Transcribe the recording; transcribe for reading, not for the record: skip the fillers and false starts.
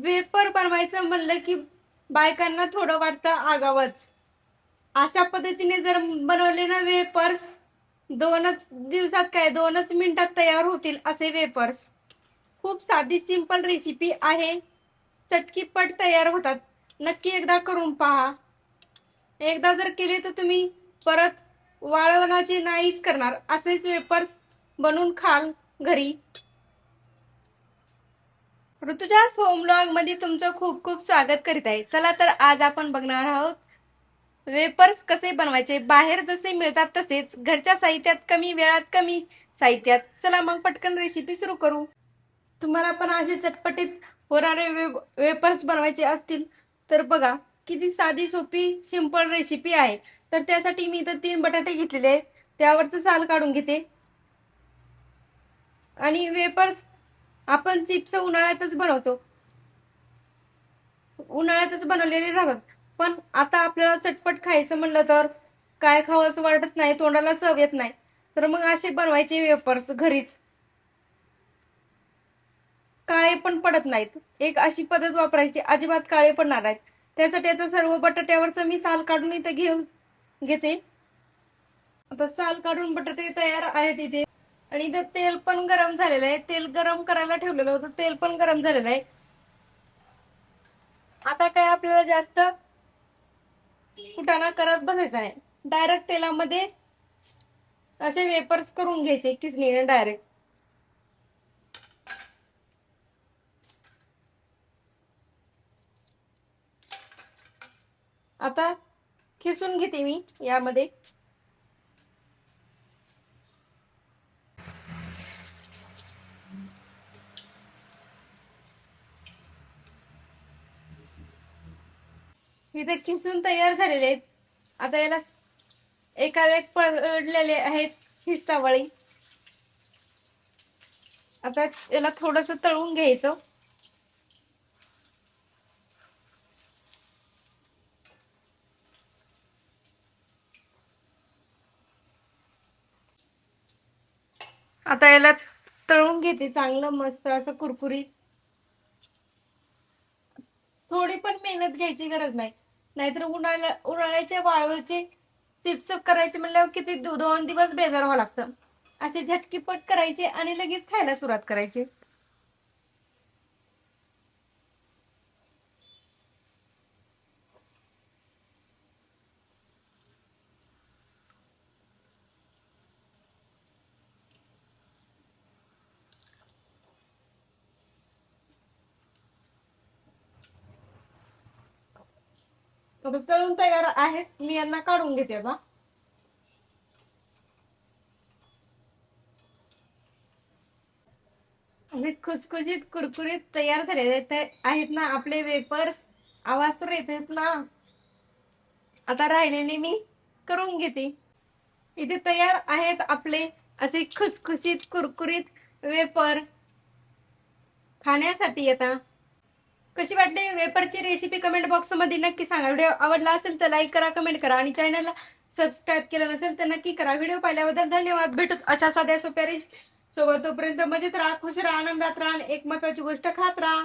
Vapour बनवायचं म्हणलं की बायकांना थोडं वाटतं आगावच. अशा पद्धतीने जर बनवले ना वेपर्स, 2च दिवसात काय 2च मिनिटात तयार होतील असे वेपर्स. खूप साधी सिंपल रेसिपी आहे, चटकीपट तयार होतात. नक्की एकदा करून पहा. एकदा जर केले तर तुम्ही परत वाळवण्याचे नाहीच करणार, असेच वेपर्स बनवून खाल घरी. ऋतुजास होम ब्लॉग मध्ये तुमचं खूप खूप स्वागत करीत आहे. चला तर आज आपण बघणार आहोत वेपर्स कसे बनवायचे. बाहेर जसे मिळतात तसेच घरच्या साहित्यात, कमी वेळात कमी साहित्यात. चला मग पटकन रेसिपी सुरू करू. तुम्हाला पण असे चटपटीत होणारे वेपर्स बनवायचे असतील तर बघा, किती साधी सोपी सिंपल रेसिपी आहे. तर त्यासाठी मी इथं 3 बटाटे घेतलेले आहेत. त्यावरचं साल काढून घेते. आणि वेपर्स आपण चिप्स उन्हाळ्यातच बनवतो, उन्हाळ्यातच बनवलेले राहतात. पण आता आपल्याला चटपट खायचं म्हणलं तर काय खावं असं वाटत नाही, तोंडाला चव येत नाही. तर मग असे बनवायचे वेपर्स घरीच, काळे पण पडत नाहीत. एक अशी पद्धत वापरायची, अजिबात काळे पडणार नाहीत. त्यासाठी आता सर्व बटाट्यावरचं मी साल काढून इथं घेते. आता साल काढून बटाटे तयार आहेत इथे. आणि इथं तेल पण गरम झालेलं आहे. तेल गरम करायला ठेवलेलं होतं, तेल पण गरम झालेलं आहे. आता काय आपल्याला जास्त कुटाणा करत बसायचा नाही, डायरेक्ट तेलामध्ये असे वेपर्स करून घ्यायचे किसणीने डायरेक्ट. आता खिसून घेते मी यामध्ये. इथे खिसून तयार झालेले आहेत. आता याला एका वेग पडलेले आहेत खिसावळी. आता याला थोडस तळून घ्यायचं. आता याला तळून घेते चांगलं मस्त असं कुरकुरीत. थोडी पण मेहनत घ्यायची गरज नाही, नाहीतर उन्हाळ्याच्या वाळूचे चिप्स करायचे म्हणल्यावर किती 2 दिवस बेजार व्हावं लागतं. असे झटकीपट करायचे आणि लगेच खायला सुरुवात करायची. तळून तयार आहेत, मी यांना काढून घेते आता. खुसखुशीत कुरकुरीत तयार झालेले आहेत ना आपले वेपर्स. आवाज तर येत ना. आता राहिलेले मी करून घेते. इथे तयार आहेत आपले असे खुसखुशीत कुरकुरीत वेपर खाण्यासाठी. आता कशी वाटली वेपरची रेसिपी कमेंट बॉक्स मध्ये नक्की सांगा. व्हिडिओ आवडला असेल तर लाईक करा, कमेंट करा आणि चॅनलला सबस्क्राईब केलं नसेल तर नक्की करा. व्हिडिओ पाहिल्याबद्दल धन्यवाद. भेटूच अशा साध्या सोप्या सोबत. तोपर्यंत मजेत राहा, खुश राहा, आनंदात राहा आणि एक महत्वाची गोष्ट खात राहा.